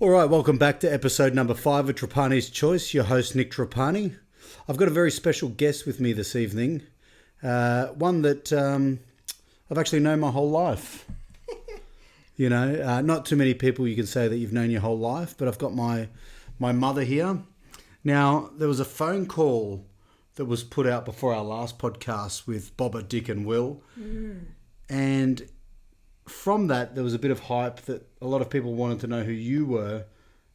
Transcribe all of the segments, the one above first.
All right, welcome back to episode number 5 of Trapanischoice. Your host, Nick Trapani. I've got a very special guest with me this evening. One that I've actually known my whole life. You know, not too many people you can say that you've known your whole life, but I've got my mother here. Now, there was a phone call that was put out before our last podcast with Bobber, Dick and Will. And from that, there was a bit of hype that a lot of people wanted to know who you were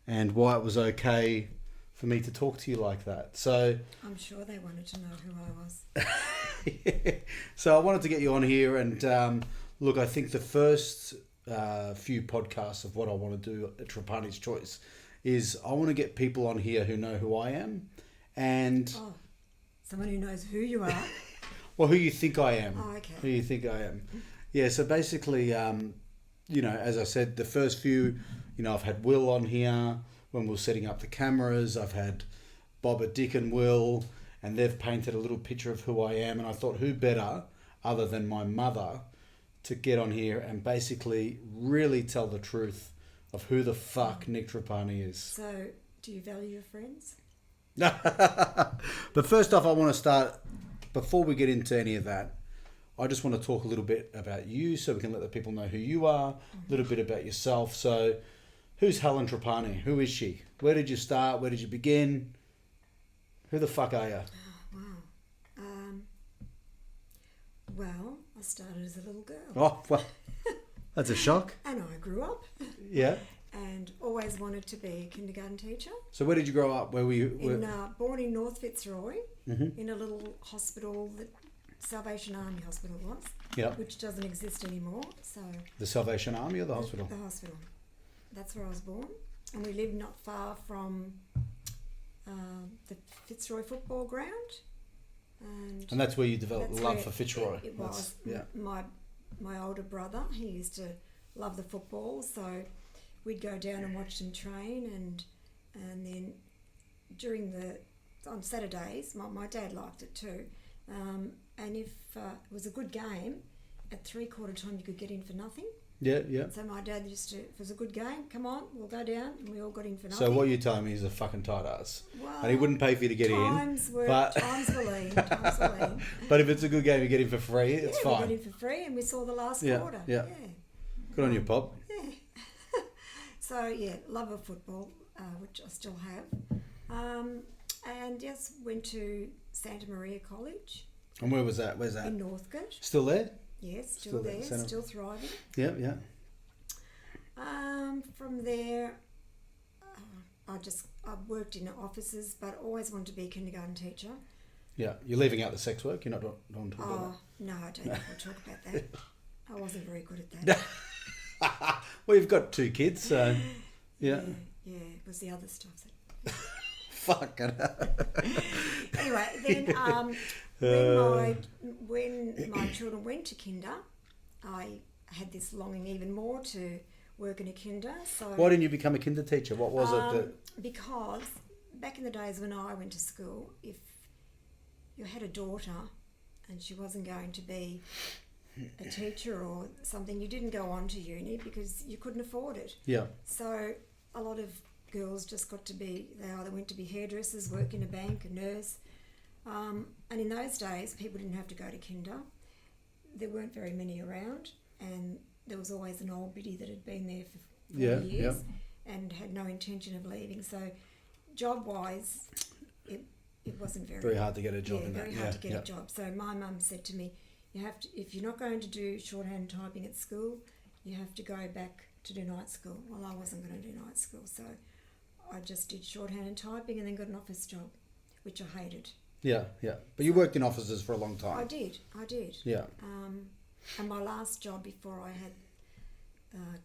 and why it was okay for me to talk to you like that. So I'm sure they wanted to know who I was. yeah. So I wanted to get you on here and look, I think the first few podcasts of what I want to do at Trapanischoice is I want to get people on here who know who I am and... Oh, someone who knows who you are? Well, who you think I am. Oh, okay. Who you think I am. Yeah, so basically, you know, as I said, the first few, you know, I've had Will on here when we were setting up the cameras. I've had Bobber, Dick and Will, and they've painted a little picture of who I am. And I thought, who better, other than my mother, to get on here and basically really tell the truth of who the fuck Nick Trapani is. So, do you value your friends? But first off, I want to start, before we get into any of that, I just want to talk a little bit about you so we can let the people know who you are, a little bit about yourself. So, who's Helen Trapani? Who is she? Where did you start? Where did you begin? Who the fuck are you? Oh, wow. Well, I started as a little girl. Oh, well, that's a shock. And I grew up. Yeah. And always wanted to be a kindergarten teacher. So where did you grow up? Where were you? Born in North Fitzroy, in a little hospital that Salvation Army Hospital was, which doesn't exist anymore. So the Salvation Army or the hospital? The hospital. That's where I was born. And we lived not far from the Fitzroy football ground. And that's where you developed love for Fitzroy. It was. Yeah. My older brother, he used to love the football, so we'd go down and watch them train, and then on Saturdays, my dad liked it too. And if it was a good game, at 3/4 time you could get in for nothing. Yeah, yeah. So my dad used to, if it was a good game, come on, we'll go down, and we all got in for nothing. So what you're telling me is a fucking tight ass. Well, and he wouldn't pay for you to get times in. Were times were lean. But if it's a good game, you get in for free, it's fine. We got in for free, and we saw the last quarter. Yeah. Good on you, Pop. Yeah. So, yeah, love of football, which I still have. And yes, went to Santa Maria College. And where was that? Where's that? In Northcote. Still there? Yes, still there, still thriving. Yeah, yeah. From there, I worked in offices, but always wanted to be a kindergarten teacher. Yeah, you're leaving out the sex work. You're not talking about that. No, I don't want to talk about that. I wasn't very good at that. Well, you've got 2 kids, so yeah. Yeah, it was the other stuff that. Fuck it. Anyway, then when my children went to kinder, I had this longing even more to work in a kinder. So why didn't you become a kinder teacher? What was it that? Because back in the days when I went to school, if you had a daughter and she wasn't going to be a teacher or something, you didn't go on to uni because you couldn't afford it. Yeah. So a lot of girls just got to be, they either went to be hairdressers, work in a bank, a nurse. And in those days, people didn't have to go to kinder. There weren't very many around, and there was always an old biddy that had been there for 40 years and had no intention of leaving. So job-wise, it wasn't very hard to get a job. Very hard to get a job. So my mum said to me, you have to, if you're not going to do shorthand typing at school, you have to go back to do night school. Well, I wasn't going to do night school, so I just did shorthand and typing and then got an office job, which I hated. Yeah, yeah. But you worked in offices for a long time. I did. Yeah. And my last job before I had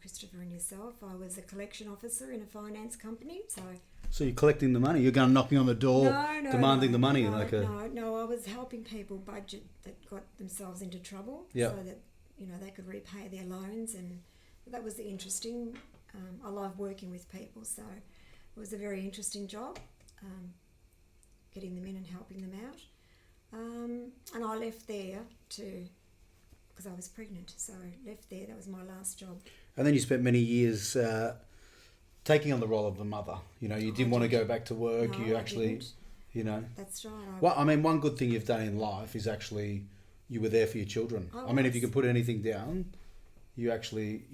Christopher and yourself, I was a collection officer in a finance company. So you're collecting the money? You're going knocking on the door, demanding the money? No, I was helping people budget that got themselves into trouble so that, they could repay their loans, and that was interesting. I love working with people, so it was a very interesting job, getting them in and helping them out. And I left there because I was pregnant, so I left there. That was my last job. And then you spent many years taking on the role of the mother. You know, you didn't want to go back to work. No, You I actually, didn't. you know. That's right. Well, I mean, one good thing you've done in life is actually you were there for your children. I mean, if you could put anything down, you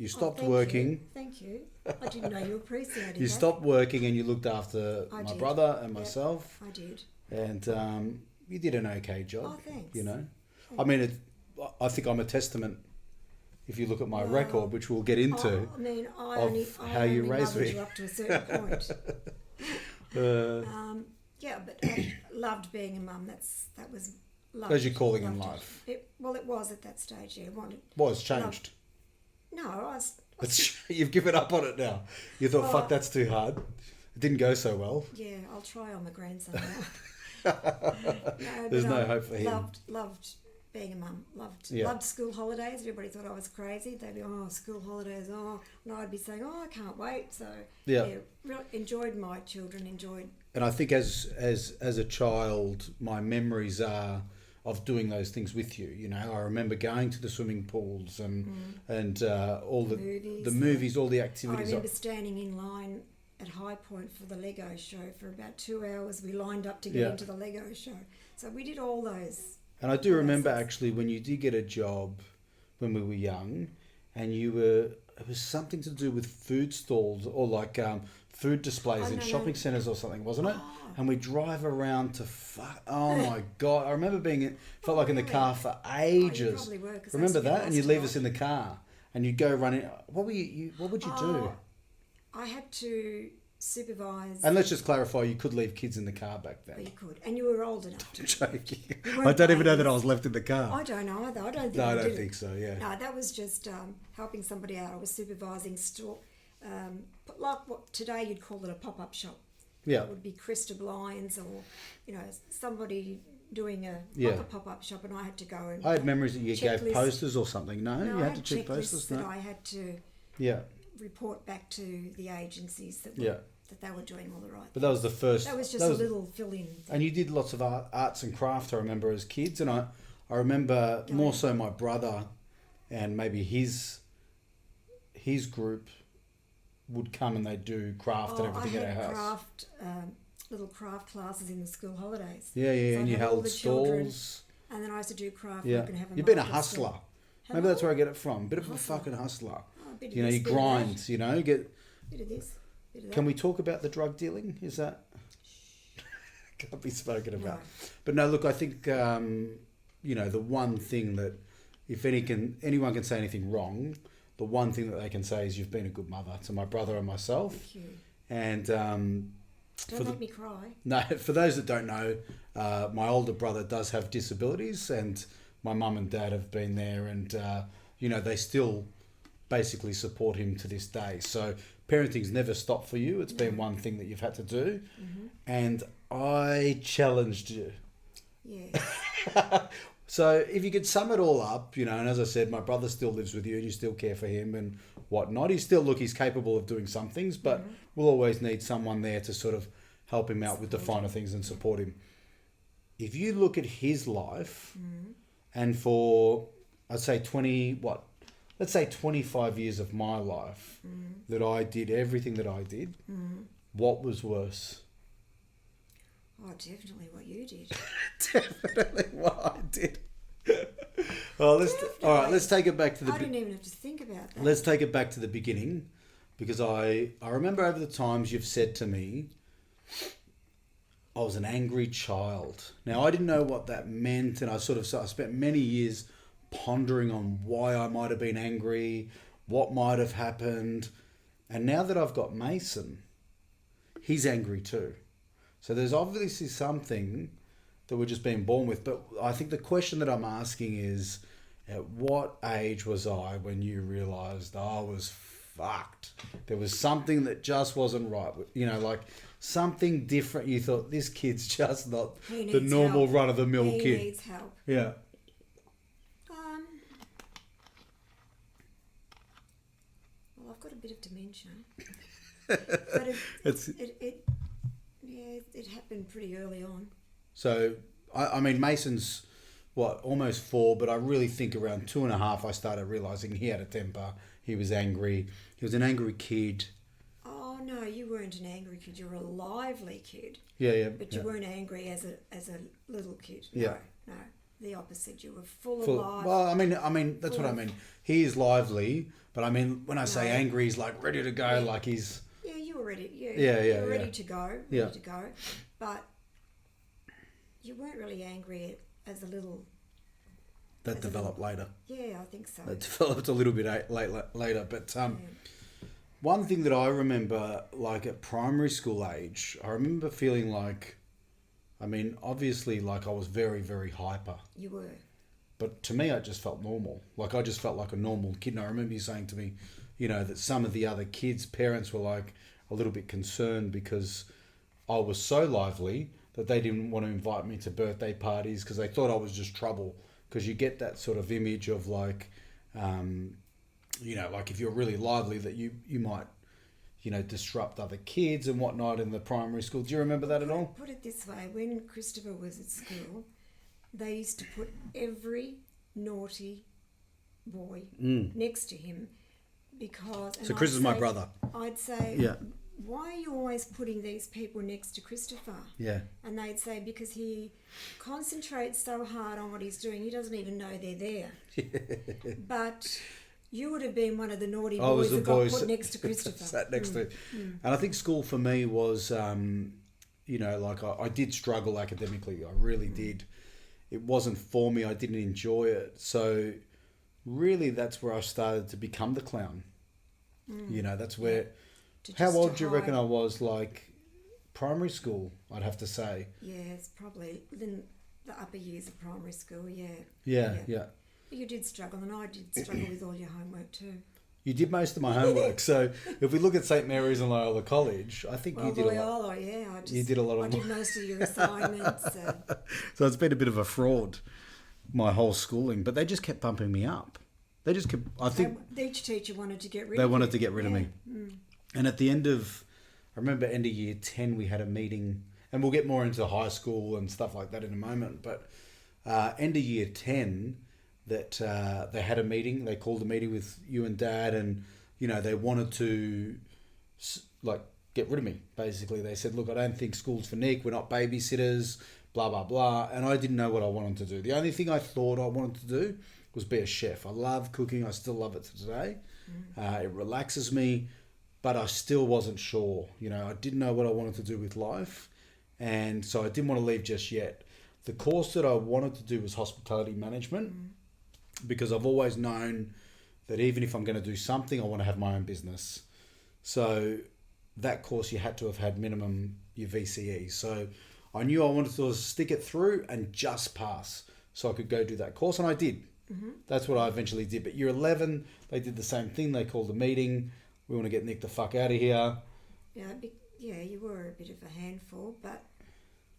stopped working. Thank you. I didn't know you appreciated You that. stopped working and you looked after my brother and myself. I did. And you did an okay job. Oh, thanks. You know, I mean, I think I'm a testament. If you look at my record, which we'll get into, I mean, I how you only raised mothered me. you up to a certain point. Yeah, but I loved being a mum. That was loved. As your calling in loved life. it was at that stage. Yeah, Was changed. No, I was. You've given up on it now. You thought, fuck, that's too hard. It didn't go so well. Yeah, I'll try on my grandson now. There's no hope for him. Loved being a mum. Yeah. Loved school holidays. Everybody thought I was crazy. They'd be, school holidays, and I'd be saying, I can't wait. So really enjoyed my children. And I think as a child, my memories are of doing those things with you. You know, I remember going to the swimming pools and all the movies, all the activities. I remember standing in line at High Point for the Lego show for about 2 hours. We lined up to get into the Lego show. So we did all those. And I do remember actually when you did get a job when we were young, and it was something to do with food stalls or like food displays in shopping centres or something, wasn't it? And we drive around to oh my God. I remember felt like in the car for ages. You probably were, remember that? And you'd leave us in the car and you'd go running. What would you do? I had to supervise. And let's just clarify, you could leave kids in the car back then. But you could. And you were old enough to. Joking. I don't even know that I was left in the car. I don't know either. I don't think No, I don't did think so, yeah. No, that was just helping somebody out. I was supervising store, like what today you'd call it a pop-up shop. Yeah. It would be Cresta blinds or, somebody doing a pop-up shop, and I had to go and... I had memories that you gave posters or something. No, you had to check posters. That I had to report back to the agencies that they were doing all the right. But that was the first... That was just a little fill-in thing. And you did lots of arts and craft, I remember, as kids. And I remember more so my brother and maybe his group would come and they'd do craft and everything at our house. Little craft classes in the school holidays. Yeah, so and you held stalls. And then I used to do craft Yeah, work and have a you've been a market hustler. stall. Maybe that's where I get it from. Bit of a fucking hustler. You grind, bit of this, bit of that. Can we talk about the drug dealing? Is that... Can't be spoken about. No. But no, look, I think, the one thing that if anyone can say anything wrong, the one thing that they can say is you've been a good mother to my brother and myself. Thank you. And Don't make me cry. no, for those that don't know, my older brother does have disabilities, and my mum and dad have been there, and they still basically support him to this day. So parenting's never stopped for you. It's been one thing that you've had to do, and I challenged you. Yeah. So if you could sum it all up, and as I said, my brother still lives with you and you still care for him and whatnot. He's capable of doing some things, but we'll always need someone there to sort of help him out with the finer things and support him. If you look at his life and for, let's say 25 years of my life that I did everything that I did, what was worse? Oh, definitely what you did. Definitely what I did. Well, let's take it back to the... I didn't even have to think about that. Let's take it back to the beginning, because I remember over the times you've said to me, I was an angry child. Now, I didn't know what that meant, and I spent many years pondering on why I might have been angry, what might have happened. And now that I've got Mason, he's angry too. So there's obviously something that we're just being born with. But I think the question that I'm asking is, at what age was I when you realised I was fucked? There was something that just wasn't right. Like something different. You thought, this kid's just not the normal run-of-the-mill kid. He needs help. Yeah. Well, I've got a bit of dementia. But it happened pretty early on. So, I mean, Mason's, almost 4, but I really think around 2.5 I started realising he had a temper. He was angry. He was an angry kid. Oh, no, you weren't an angry kid. You were a lively kid. Yeah. But you weren't angry as a little kid. Yeah. No, the opposite. You were full of Full, life. well, I mean, that's what I mean. He is lively, but I mean, when I say No. angry, he's like ready to go, like he's. Yeah, you were ready. Yeah, You were ready to go. Yeah. But you weren't really angry as a little. That developed later. Yeah, I think so. That developed a little bit later, but one thing that I remember, like at primary school age, I remember feeling like, I mean, obviously, like I was very, very hyper. You were. But to me, I just felt normal. Like I just felt like a normal kid. And I remember you saying to me, you know, that some of the other kids' parents were like a little bit concerned because I was so lively that they didn't want to invite me to birthday parties because they thought I was just trouble. Because you get that sort of image of like, you know, like if you're really lively that you might, you know, disrupt other kids and whatnot in the primary school. Do you remember that at all? Put it this way, when Christopher was at school, they used to put every naughty boy next to him because... So Chris is my brother. I'd say, Yeah. why are you always putting these people next to Christopher? Yeah. And they'd say, because he concentrates so hard on what he's doing, he doesn't even know they're there. But you would have been one of the naughty boys that got put next to Christopher. Sat next to him. And I think school for me was, you know, like I did struggle academically. I really did. It wasn't for me. I didn't enjoy it. So really that's where I started to become the clown. You know, that's where... How old do you reckon I was? Like primary school, I'd have to say. Yeah, it's probably within the upper years of primary school. Yeah. You did struggle, and I did struggle with all your homework too. You did most of my homework. So if we look at St Mary's and Loyola College, I think you did a lot. Loyola, yeah, You did a lot of. I did most of your assignments. So it's been a bit of a fraud, my whole schooling. But they just kept bumping me up. They just kept. I think each teacher wanted to get rid. They of wanted you. to get rid of me. And at the end of, I remember end of year 10, we had a meeting, and we'll get more into high school and stuff like that in a moment, but end of year 10, that they had a meeting, they called a meeting with you and Dad, and, you know, they wanted to, like, get rid of me, basically. They said, look, I don't think school's for Nick, we're not babysitters, blah, blah, blah, and I didn't know what I wanted to do. The only thing I thought I wanted to do was be a chef. I love cooking, I still love it to today. It relaxes me. But I still wasn't sure. You know, I didn't know what I wanted to do with life. And so I didn't want to leave just yet. The course that I wanted to do was hospitality management because I've always known that even if I'm going to do something, I want to have my own business. So that course, you had to have had minimum your VCE. So I knew I wanted to stick it through and just pass so I could go do that course. And I did. That's what I eventually did. But year 11, they did the same thing. They called a meeting. We want to get Nick the fuck out of here. Yeah, you were a bit of a handful, but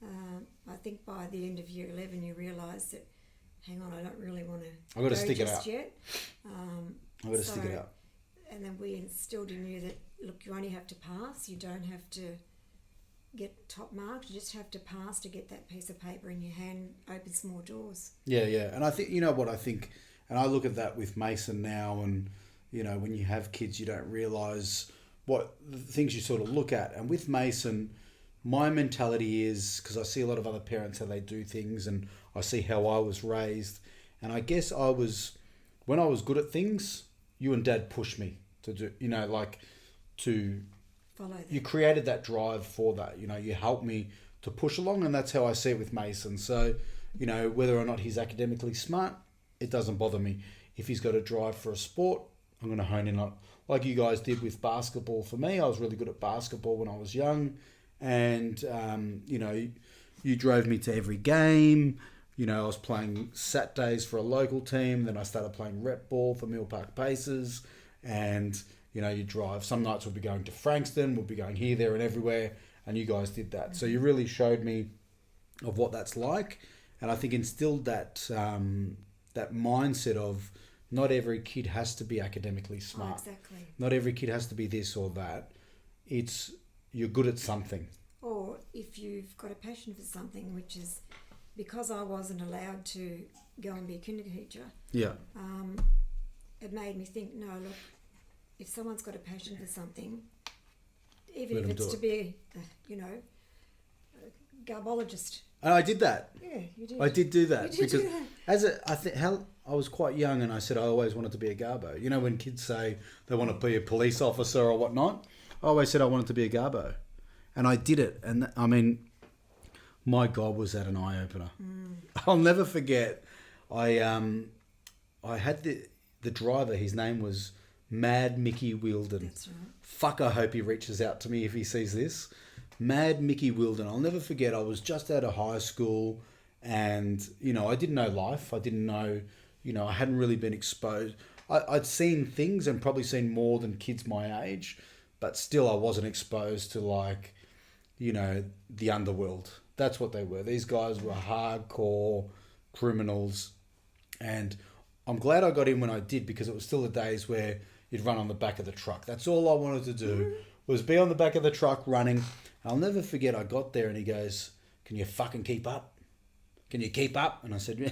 I think by the end of year 11 you realised that, hang on, I don't really want to I've got to stick it out. yet. I've got to stick it out. And then we instilled in you that, look, you only have to pass. You don't have to get top marks. You just have to pass to get that piece of paper in your hand, opens more doors. Yeah. And I think, you know what I think, and I look at that with Mason now, and you know, when you have kids, you don't realise what the things you sort of look at. And with Mason, my mentality is, because I see a lot of other parents how they do things, and I see how I was raised. And I guess when I was good at things, you and Dad pushed me to do, you know, like to follow that. You created that drive for that. You know, you helped me to push along, and that's how I see it with Mason. So, you know, whether or not he's academically smart, it doesn't bother me. If he's got a drive for a sport, I'm going to hone in on, like you guys did with basketball. For me, I was really good at basketball when I was young. And, you know, you drove me to every game. You know, I was playing Saturdays for a local team. Then I started playing rep ball for Mill Park Pacers. And, you know, you drive. Some nights we'll be going to Frankston. We'll be going here, there and everywhere. And you guys did that. So you really showed me of what that's like. And I think instilled that that mindset of, not every kid has to be academically smart. Oh, exactly. Not every kid has to be this or that. It's, you're good at something. Or if you've got a passion for something, which is, because I wasn't allowed to go and be a kinder teacher, it made me think, no, look, if someone's got a passion for something, even let if them it's do to it. be, a garbologist. And I did that. Yeah, you did. I did do that You did because do that. I was quite young and I said I always wanted to be a garbo. You know when kids say they want to be a police officer or whatnot? I always said I wanted to be a garbo. And I did it. And I mean, my God, was that an eye-opener. I'll never forget. I had the driver, his name was Mad Mickey Wielden. That's right. Fuck, I hope he reaches out to me if he sees this. Mad Mickey Wielden. I'll never forget. I was just out of high school and, I didn't know life. I didn't know, I hadn't really been exposed. I'd seen things and probably seen more than kids my age, but still I wasn't exposed to the underworld. That's what they were. These guys were hardcore criminals. And I'm glad I got in when I did because it was still the days where you'd run on the back of the truck. That's all I wanted to do was be on the back of the truck running. I'll never forget, I got there and he goes, "Can you fucking keep up? Can you keep up?" And I said, "Yeah."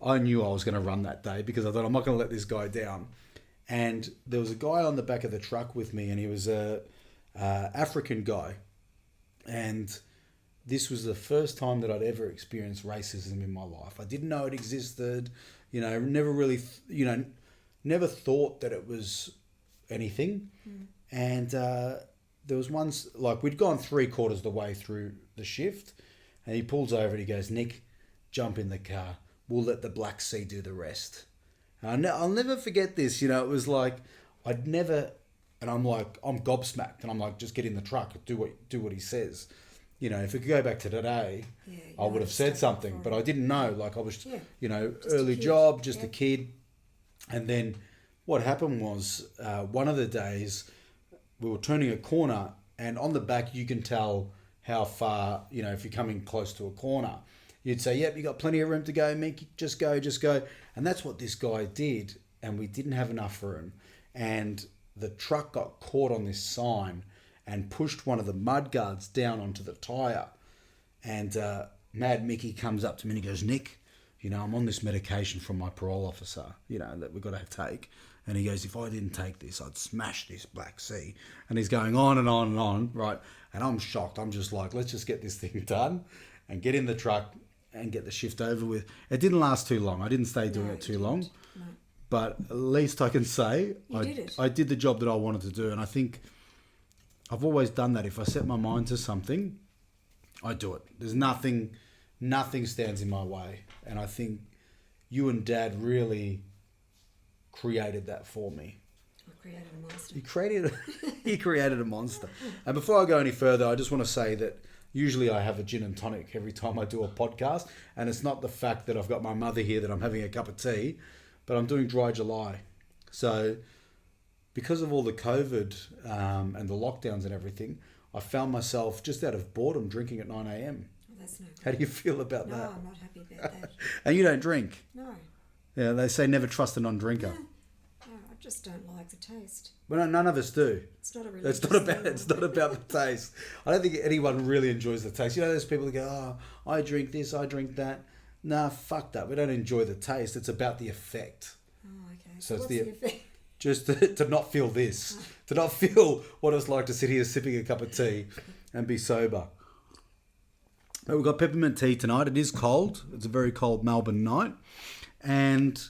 I knew I was going to run that day because I thought I'm not going to let this guy down. And there was a guy on the back of the truck with me and he was a African guy. And this was the first time that I'd ever experienced racism in my life. I didn't know it existed, never really, never thought that it was anything. And there was once, we'd gone 3/4 of the way through the shift and he pulls over and he goes, "Nick, jump in the car. We'll let the Black Sea do the rest." And I'll never forget this. It was like, and I'm gobsmacked and I'm like, just get in the truck, do what he says. If it could go back to today, I would have said something, but I didn't know. I was, early job, just a kid. And then what happened was one of the days we were turning a corner and on the back you can tell how far, if you're coming close to a corner. You'd say, "Yep, you got plenty of room to go, Mick, just go. And that's what this guy did. And we didn't have enough room. And the truck got caught on this sign and pushed one of the mudguards down onto the tyre. And Mad Mickey comes up to me and he goes, "Nick, I'm on this medication from my parole officer, that we've got to take." And he goes, "If I didn't take this, I'd smash this Black Sea." And he's going on and on and on, right? And I'm shocked. I'm just like, let's just get this thing done and get in the truck and get the shift over with. It didn't last too long. I didn't stay doing it too long. No. But at least I can say I did the job that I wanted to do. And I think I've always done that. If I set my mind to something, I do it. There's nothing stands in my way. And I think you and Dad really created that for me. I created a monster. He created a monster. And before I go any further, I just want to say that usually I have a gin and tonic every time I do a podcast. And it's not the fact that I've got my mother here that I'm having a cup of tea, but I'm doing Dry July. So because of all the COVID and the lockdowns and everything, I found myself just out of boredom drinking at 9 a.m. Well, that's no good. How do you feel about that? No, I'm not happy about that. And you don't drink? No. Yeah, they say never trust a non-drinker. No, I just don't like the taste. Well, no, none of us do. It's not a really. It's not about the taste. I don't think anyone really enjoys the taste. There's people that go, "Oh, I drink this, I drink that." Nah, fuck that. We don't enjoy the taste. It's about the effect. Oh, okay. So it's what's the effect? Just to not feel this, to not feel what it's like to sit here sipping a cup of tea and be sober. But we've got peppermint tea tonight. It is cold. It's a very cold Melbourne night. And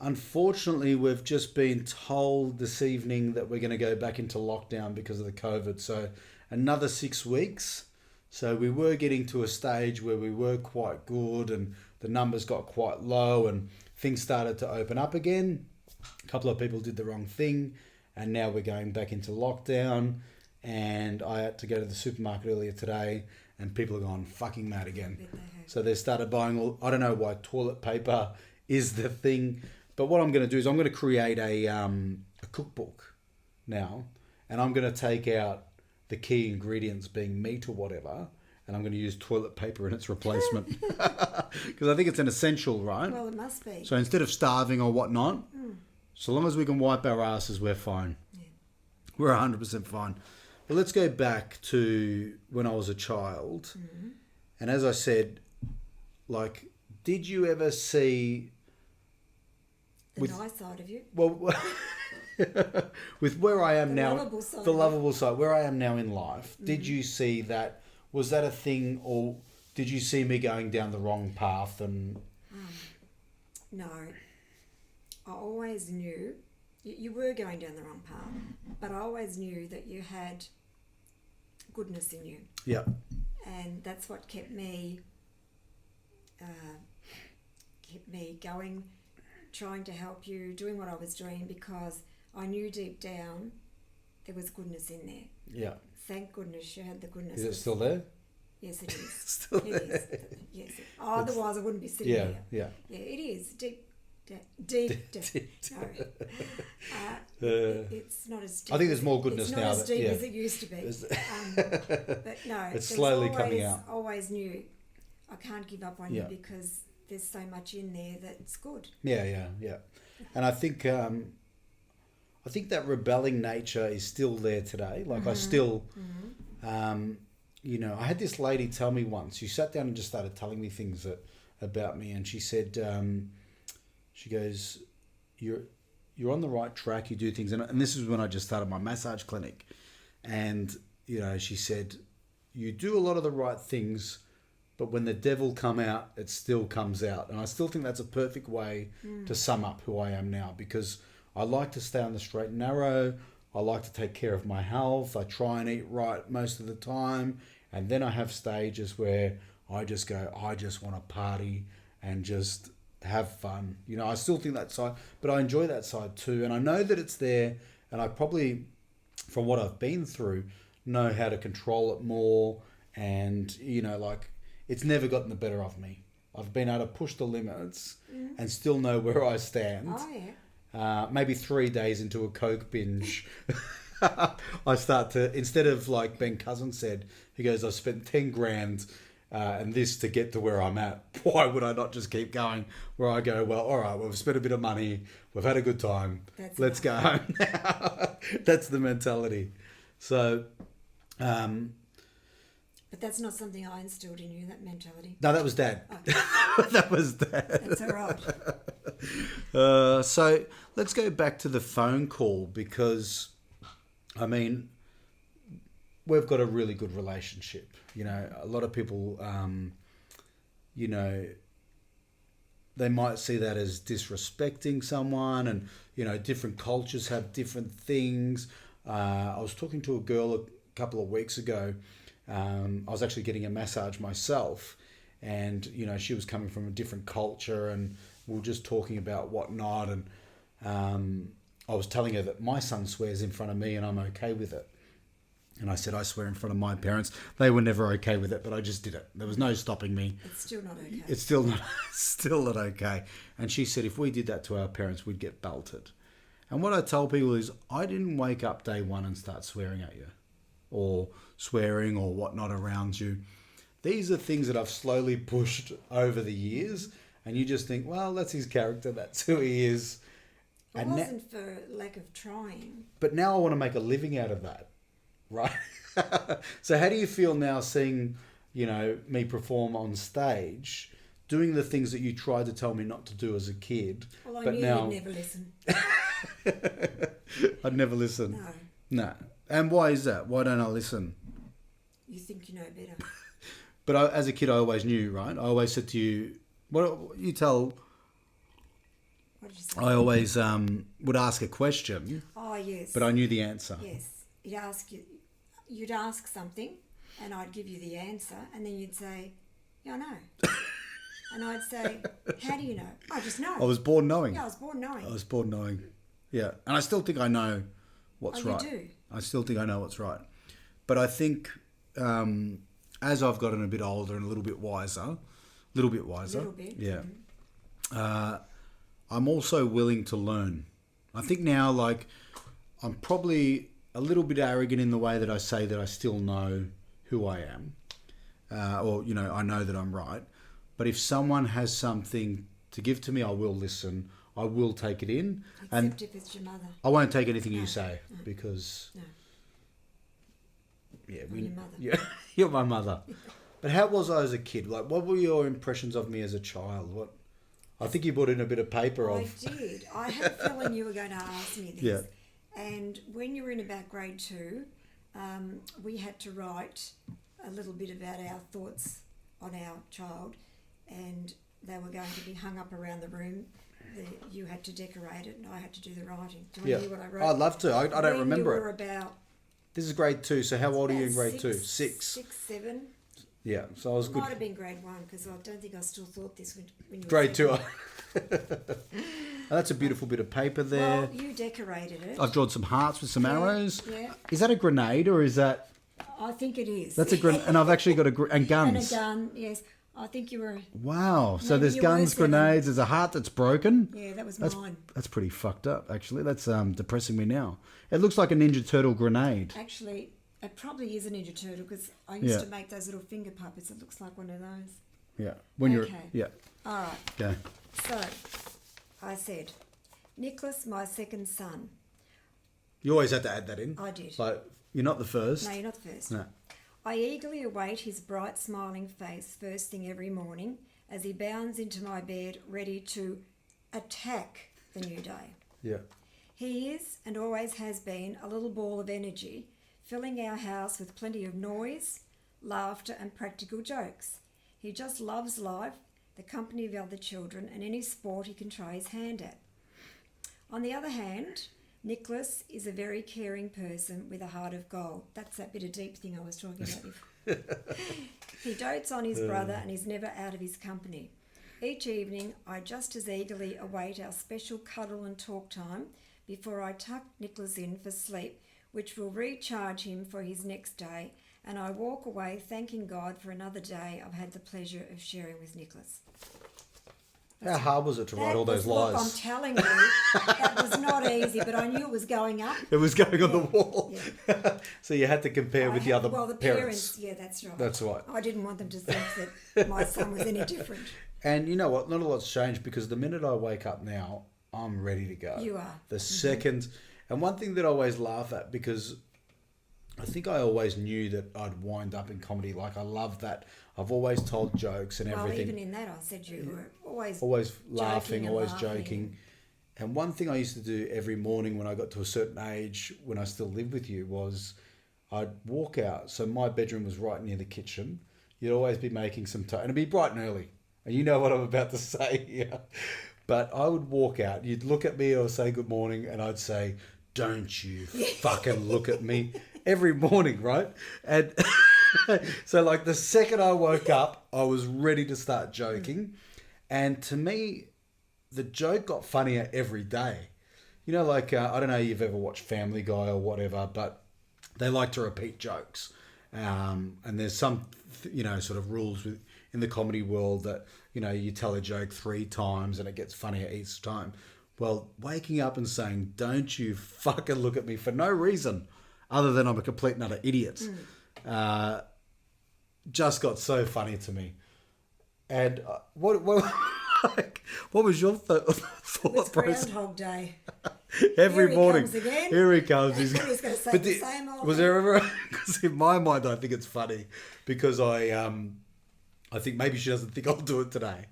unfortunately, we've just been told this evening that we're going to go back into lockdown because of the COVID. So another 6 weeks. So we were getting to a stage where we were quite good and the numbers got quite low and things started to open up again. A couple of people did the wrong thing and now we're going back into lockdown. And I had to go to the supermarket earlier today and people are going fucking mad again. So they started buying I don't know why toilet paper is the thing. But what I'm going to do is I'm going to create a cookbook now. And I'm going to take out the key ingredients being meat or whatever. And I'm going to use toilet paper in its replacement. Because I think it's an essential, right? Well, it must be. So instead of starving or whatnot, so long as we can wipe our asses, we're fine. Yeah. We're 100% fine. But let's go back to when I was a child. Mm-hmm. And as I said, did you ever see... The nice side of you? Well, with where I am now, lovable side. the lovable side, where I am now in life, did you see that? Was that a thing, or did you see me going down the wrong path? And No, I always knew you were going down the wrong path, but I always knew that you had goodness in you. yeah, And that's what kept me going, trying to help you, doing what I was doing, because I knew deep down there was goodness in there. yeah. Thank goodness you had the goodness. Is it still there? Yes, it is. Still It is. Yes. Otherwise, I wouldn't be sitting Yeah, here. yeah. Yeah, it is deep. No, it's not as deep. I think there's more goodness it's not now. as deep as it used to be. But no, It's slowly coming out. Always knew I can't give up on Yeah. you, because there's so much in there that's good. Yeah. And I think that rebelling nature is still there today. Like I still, I had this lady tell me once. She sat down and just started telling me things about me, and she said, she goes, "You're on the right track. You do things," and this is when I just started my massage clinic, and she said, "You do a lot of the right things, but when the devil come out, it still comes out." And I still think that's a perfect way to sum up who I am now, because I like to stay on the straight and narrow. I like to take care of my health. I try and eat right most of the time. And then I have stages where I just go, I just want to party and just have fun. I still think that side, but I enjoy that side too. And I know that it's there. And I probably, from what I've been through, know how to control it more. And, it's never gotten the better of me. I've been able to push the limits and still know where I stand. Oh yeah. Maybe 3 days into a Coke binge, I start to, instead of like Ben Cousins said, he goes, "I spent 10 grand and this to get to where I'm at. Why would I not just keep going?" Where I go, well, all right, we've spent a bit of money. We've had a good time. Let's go home now. That's the mentality. So, but that's not something I instilled in you, that mentality. no, that was Dad. Oh. That was Dad. That's all right. So let's go back to the phone call, because, we've got a really good relationship. A lot of people, they might see that as disrespecting someone, and, different cultures have different things. I was talking to a girl a couple of weeks ago. I was actually getting a massage myself, and, she was coming from a different culture, and we were just talking about whatnot, and I was telling her that my son swears in front of me and I'm okay with it. And I said, I swear in front of my parents. They were never okay with it, but I just did it. There was no stopping me. It's still not okay. It's still not okay. And she said, if we did that to our parents, we'd get belted. And what I tell people is, I didn't wake up day one and start swearing at you, or swearing or whatnot around you. These are things that I've slowly pushed over the years. And you just think, well, that's his character. That's who he is. It wasn't for lack of trying. But now I want to make a living out of that. Right? So how do you feel now seeing, me perform on stage, doing the things that you tried to tell me not to do as a kid? Well, I but knew now you'd never listen. I'd never listen. No. And why is that? Why don't I listen? You think you know better. But as a kid, I always knew, right? I always said to you, what you tell... What did you say? I always would ask a question. Oh, yes. But I knew the answer. Yes. You'd ask something, and I'd give you the answer, and then you'd say, "Yeah, I know." And I'd say, "How do you know?" "I just know." I was born knowing. Yeah, I was born knowing. Yeah. And I still think I know what's right. You do? I still think I know what's right. But I think as I've gotten a bit older and a little bit wiser. Little bit. Yeah. I'm also willing to learn. I think now, I'm probably a little bit arrogant in the way that I say that I still know who I am. Or, I know that I'm right. But if someone has something to give to me, I will listen. I will take it in. Except if it's your mother. I won't take anything you say because... No. Yeah, I'm your mother. Yeah, you're my mother. But how was I as a kid? What were your impressions of me as a child? I think you put in a bit of paper of... I did. I had a feeling you were going to ask me this. Yeah. And when you were in about grade 2, we had to write a little bit about our thoughts on our child, and they were going to be hung up around the room. You had to decorate it, and I had to do the writing. Do you want to hear what I wrote? I'd love to. I don't remember you were it. About This is grade 2, so how old are you in about grade 2? 6. 6, 7. Yeah, so I was good. Might have been grade 1 because I don't think I still thought this when you were Grade 2. 7. That's a beautiful bit of paper there. Well, you decorated it. I've drawn some hearts with some arrows. Yeah. Is that a grenade or is that... I think it is. That's a grenade. And I've actually got and guns. And a gun, yes. I think you were... Wow. So Maybe there's you were guns, 7. grenades, there's a heart that's broken. Yeah, that was That's, mine. that's pretty fucked up, actually. That's depressing me now. It looks like a Ninja Turtle grenade. Actually, it probably is a Ninja Turtle because I used Yeah. to make those little finger puppets. It looks like one of those. Yeah. When you're... Okay. Yeah. All right. Okay. So, I said, Nicholas, my second son. You always had to add that in. I did. Like, you're not the first. No, you're not the first. No. I eagerly await his bright smiling face first thing every morning as he bounds into my bed ready to attack the new day. Yeah. He is, and always has been, a little ball of energy, filling our house with plenty of noise, laughter and practical jokes. He just loves life, the company of other children and any sport he can try his hand at. On the other hand, Nicholas is a very caring person with a heart of gold. That's that bit of deep thing I was talking about before. He dotes on his brother and is never out of his company. Each evening, I just as eagerly await our special cuddle and talk time before I tuck Nicholas in for sleep, which will recharge him for his next day, and I walk away thanking God for another day I've had the pleasure of sharing with Nicholas. How hard was it to write all those Look, I'm lies? telling you, that was not easy, but I knew it was going up. It was going on the wall. Yeah. So you had to compare with the other Well, the parents. yeah, that's right. That's right. I didn't want them to think that my son was any different. And you know what? Not a lot's changed because the minute I wake up now, I'm ready to go. You are. The second... And one thing that I always laugh at, because I think I always knew that I'd wind up in comedy. Like, I love that. I've always told jokes and Well, everything. even in that, I said you were always Laughing, always laughing. joking. And one thing I used to do every morning when I got to a certain age, when I still lived with you, was I'd walk out. So my bedroom was right near the kitchen. You'd always be making some and it'd be bright and early. And you know what I'm about to say here. But I would walk out. You'd look at me or say good morning, and I'd say, "Don't you fucking look at me," every morning, right? And so, like, the second I woke up, I was ready to start joking. And to me, the joke got funnier every day. You know, like, I don't know if you've ever watched Family Guy or whatever, but they like to repeat jokes. And there's some, sort of rules in the comedy world that, you tell a joke 3 times and it gets funnier each time. Well, waking up and saying, "Don't you fucking look at me," for no reason other than I'm a complete and utter idiot, just got so funny to me. And what was your thought It's process? Groundhog Day. Every Here he morning. comes again. Here he comes. He's going to say the same old was thing. there ever? Because in my mind, I think it's funny because I think maybe she doesn't think I'll do it today.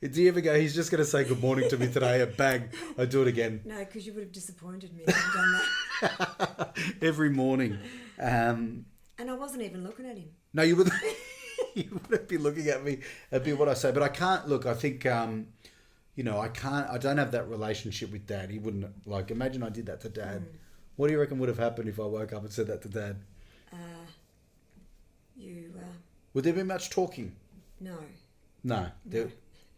Do you ever go, "He's just going to say good morning to me today," and bang, I do it again. No, because you would have disappointed me if you'd done that. Every morning. And I wasn't even looking at him. No, you wouldn't. You wouldn't be looking at me. It'd be what I say. But I can't look. I think, I can't. I don't have that relationship with Dad. He wouldn't. Like, imagine I did that to Dad. What do you reckon would have happened if I woke up and said that to Dad? Would there be much talking? No. No.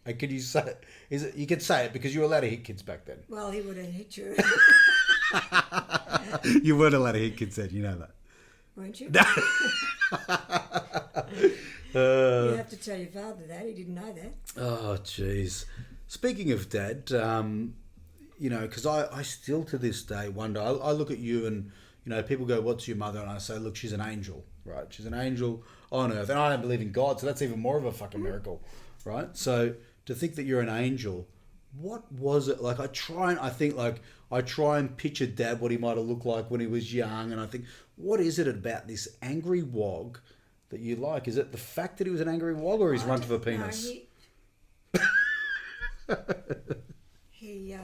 Could you say it? Is it? You could say it because you were allowed to hit kids back then. Well, he would have hit you. You weren't allowed to hit kids then. You know that. Weren't you? No. You have to tell your father that. He didn't know that. Oh, jeez. Speaking of Dad, because I still to this day wonder. I look at you and, people go, "What's your mother?" And I say, "Look, she's an angel, right? She's an angel on earth." And I don't believe in God, so that's even more of a fucking miracle, right? So to think that you're an angel, what was it like? I try and picture Dad, what he might have looked like when he was young, and I think, what is it about this angry wog that you like? Is it the fact that he was an angry wog, or his runt of a penis? He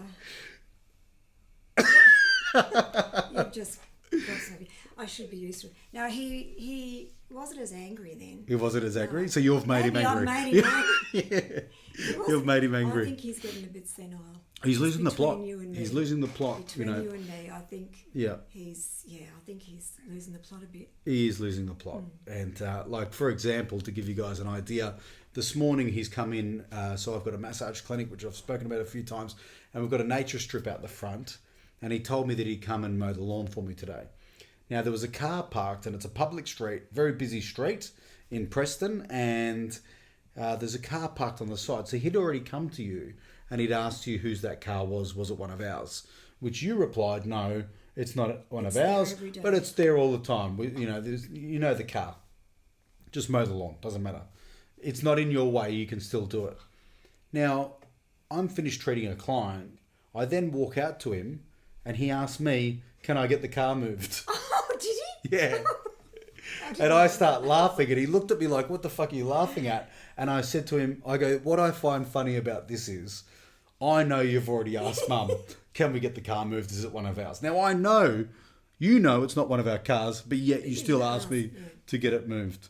You've just got something. I should be used to it. No, he wasn't as angry then. He wasn't as angry? So you've made him Maybe angry. I made him angry. Yeah. He You've made him angry. I think he's getting a bit senile. He's losing the Between plot. you and me. He's losing the plot. Between you know. you and me, I think Yeah. I think he's losing the plot a bit. He is losing the plot. And like, for example, to give you guys an idea, this morning he's come in, so I've got a massage clinic, which I've spoken about a few times, and we've got a nature strip out the front, and he told me that he'd come and mow the lawn for me today. Now, there was a car parked, and it's a public street, very busy street in Preston, and there's a car parked on the side. So he'd already come to you, and he'd asked you whose that car was it one of ours? Which you replied, no, it's not one of ours, but it's there all the time. You know the car. Just mow the lawn, doesn't matter. It's not in your way, you can still do it. Now, I'm finished treating a client. I then walk out to him, and he asked me, can I get the car moved? Oh, did he? Yeah. And I start laughing, and he looked at me like, what the fuck are you laughing at? And I said to him, I go, what I find funny about this is, I know you've already asked Mum, can we get the car moved? Is it one of ours? Now, I know, you know it's not one of our cars, but yet you still ask me to get it moved.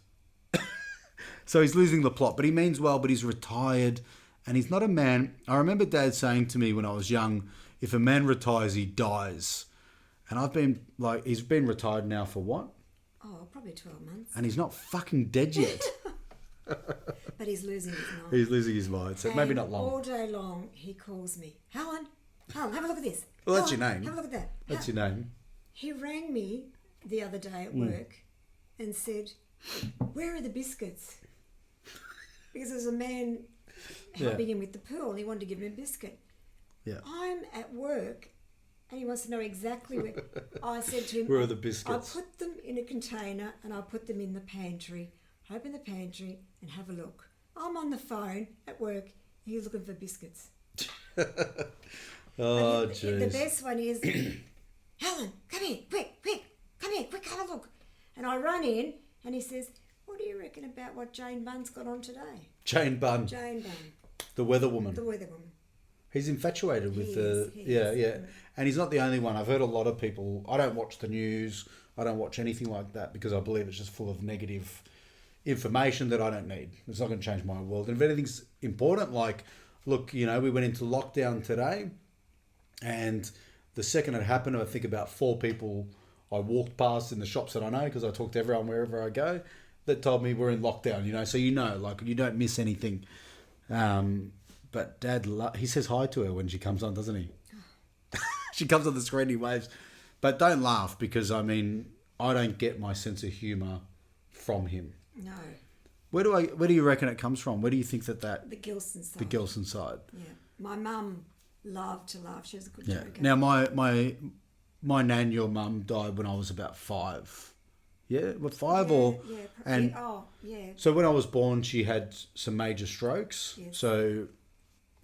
So he's losing the plot, but he means well, but he's retired, and he's not a man. I remember Dad saying to me when I was young, if a man retires, he dies. And I've been like, he's been retired now for what? Oh, probably 12 months. And he's not fucking dead yet. But he's losing his mind. He's losing his mind, so maybe not long. All day long, he calls me, Helen, have a look at this. Well, that's Helen, your name. Have a look at that. That's your name. He rang me the other day at work and said, where are the biscuits? Because there's a man helping him with the pool and he wanted to give him a biscuit. Yeah. I'm at work and he wants to know exactly where. I said to him, Where are the biscuits? I'll put them in a container and I'll put them in the pantry. Open the pantry and have a look. I'm on the phone at work. He's looking for biscuits. Oh, jeez. The jeez. best one is, Helen, come here, quick, come here, quick, have a look. And I run in and he says, what do you reckon about what Jane Bunn's got on today? Jane Bunn. Jane Bunn. The weather woman. The weather woman. He's infatuated with He yeah. is. And he's not the only one. I've heard a lot of people, I don't watch the news, I don't watch anything like that because I believe it's just full of negative information that I don't need. It's not going to change my world. And if anything's important, like, look, we went into lockdown today, and the second it happened, I think about 4 people I walked past in the shops that I know, because I talk to everyone wherever I go, that told me we're in lockdown, so like, you don't miss anything. But Dad, he says hi to her when she comes on, doesn't he? She comes on the screen, he waves. But don't laugh, because, I don't get my sense of humour from him. No. Where do you reckon it comes from? Where do you think that The Gilson side. the Gilson side? Yeah. My mum loved to laugh. She was a good Yeah. joker. Now my nan, your mum, died when I was about 5. Yeah, what 5 or Yeah, and yeah. so when I was born, she had some major strokes. Yes. So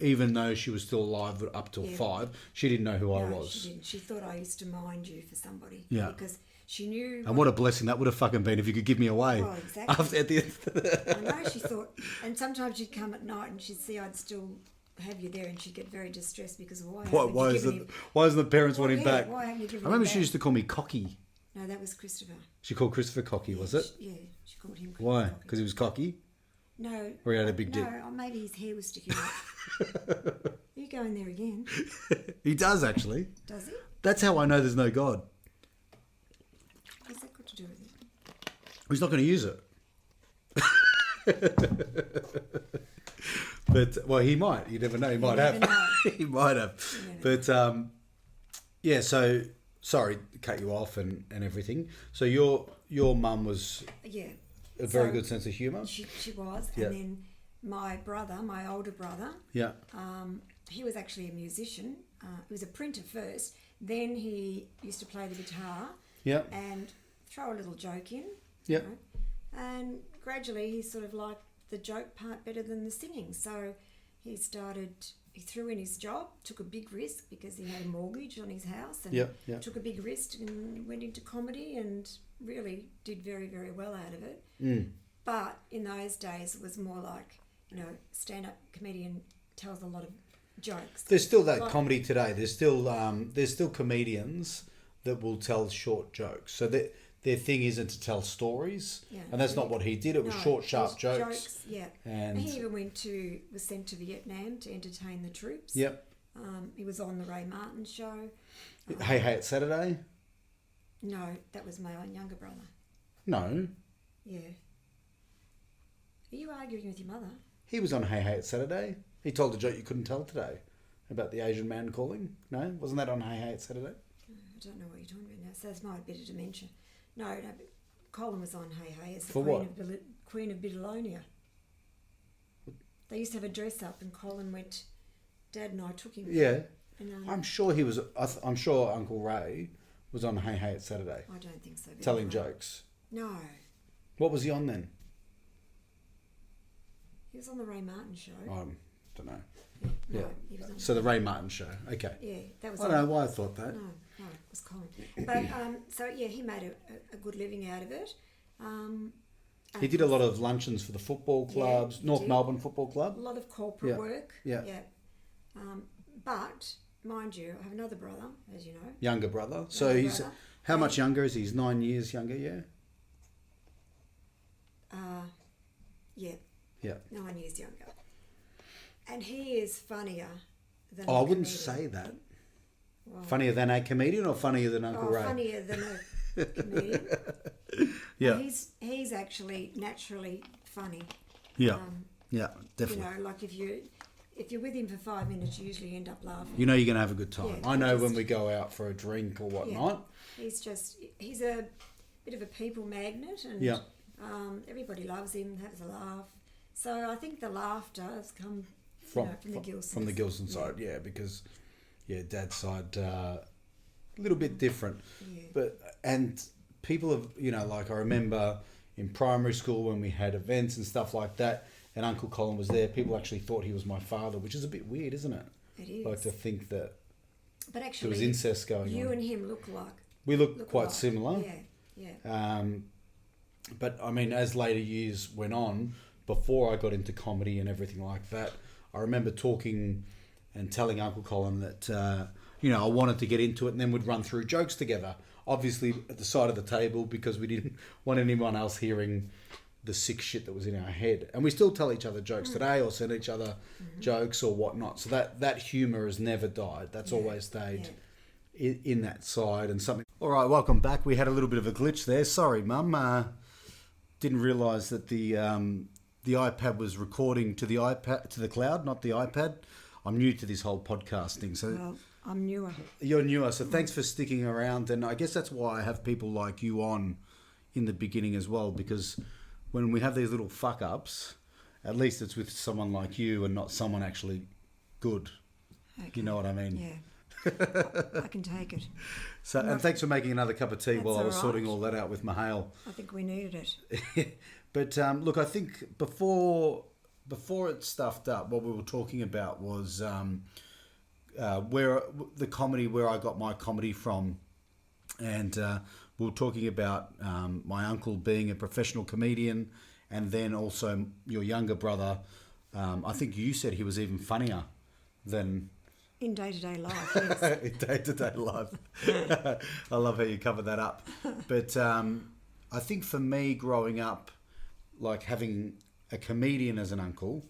even though she was still alive up till 5, she didn't know who I was. She didn't. She thought I used to mind you for somebody. Yeah. Because she knew. And what a blessing that would have fucking been if you could give me away. Oh, exactly. After, at the end. I know, she thought. And sometimes she'd come at night and she'd see I'd still have you there and she'd get very distressed because why Isn't the parents want him back? Why haven't you given I remember him she back? used to call me Cocky. No, that was Christopher. She called Christopher Cocky, was it? Yeah, she called him Christopher. Why? Cocky. Because he was cocky? No. Or he had a big dick? No, or maybe his hair was sticking out. You go in there again. He does, actually. Does he? That's how I know there's no God. What's that got to do with it? He's not going to use it. But, well, he might. You never know. He might have. He might have. But, yeah, so, sorry to cut you off and everything. So your mum was a very good sense of humour? She was. Yeah. And then my brother, my older brother, Yeah. he was actually a musician. He was a printer first. Then he used to play the guitar. Yeah. And throw a little joke in. Yeah. You know. And gradually he sort of liked the joke part better than the singing. So he threw in his job, took a big risk because he had a mortgage on his house and took a big risk and went into comedy and really did very, very well out of it. Mm. But in those days it was more like, stand-up comedian tells a lot of jokes. There's still that comedy today. There's still comedians that will tell short jokes. So their thing isn't to tell stories, Yeah. and that's not what he did. It was short, sharp jokes. Yeah. And he even was sent to Vietnam to entertain the troops. Yep. He was on the Ray Martin show. Hey Hey It's Saturday? No, that was my own younger brother. No. Yeah. Are you arguing with your mother? He was on Hey Hey It's Saturday. He told a joke you couldn't tell today about the Asian man calling. No? Wasn't that on Hey Hey It's Saturday? I don't know what you're talking about now. So that's my bit of dementia. No, but Colin was on Hey Hey as the For Queen of Babylonia. They used to have a dress up, and Colin went. Dad and I took him. Yeah. And, I'm sure he was. I'm sure Uncle Ray was on Hey Hey It's Saturday. I don't think so. Telling jokes. No. What was he on then? He was on the Ray Martin show. I don't know. Yeah. Yeah. He was on So the Ray Martin show. Okay. Yeah, that was. I don't know why I thought that. No, it was Colin. But so yeah, he made a good living out of it. He did a lot of luncheons for the football clubs, North Melbourne Football Club. A lot of corporate work. Yeah. But mind you, I have another brother, as you know. Younger brother. So he's how much younger is he? He's 9 years younger. Yeah. Yeah. Yeah. 9 years younger. And he is funnier than. Oh, I wouldn't say that. Well, funnier than a comedian or funnier than Uncle Ray? Funnier than a comedian. Yeah. Well, he's actually naturally funny. Yeah. Yeah, definitely. You know, like if you're with him for 5 minutes, you usually end up laughing. You know you're going to have a good time. Yeah, I know when we go out for a drink or whatnot. Yeah. He's a bit of a people magnet, and everybody loves him, has a laugh. So I think the laughter has come from the Gilsons. From the Gilson side, yeah, because Dad's side a little bit different. Yeah. And people have, like I remember in primary school when we had events and stuff like that, and Uncle Colin was there, people actually thought he was my father, which is a bit weird, isn't it? It is. Like to think that but actually, there was incest going on. You and him look like. We look quite similar. Yeah. But I mean, as later years went on, before I got into comedy and everything like that, I remember talking and telling Uncle Colin that, I wanted to get into it, and then we'd run through jokes together. Obviously at the side of the table, because we didn't want anyone else hearing the sick shit that was in our head. And we still tell each other jokes today, or send each other jokes or whatnot. So that humour has never died. That's always stayed in that side and something. All right, welcome back. We had a little bit of a glitch there. Sorry, Mum. Didn't realise that the iPad was recording to the cloud, not the iPad. I'm new to this whole podcasting, so well, I'm newer. You're newer, so thanks for sticking around. And I guess that's why I have people like you on in the beginning as well, because when we have these little fuck ups, at least it's with someone like you and not someone actually good. Okay. You know what I mean? Yeah. I can take it. So, and thanks for making another cup of tea while I was sorting all that out with Mahale. I think we needed it. But look, I think before it stuffed up, what we were talking about was where I got my comedy from, and we were talking about my uncle being a professional comedian, and then also your younger brother. I think you said he was even funnier than. In day-to-day life, yes. In day-to-day life. I love how you cover that up. But I think for me, growing up, like having a comedian as an uncle,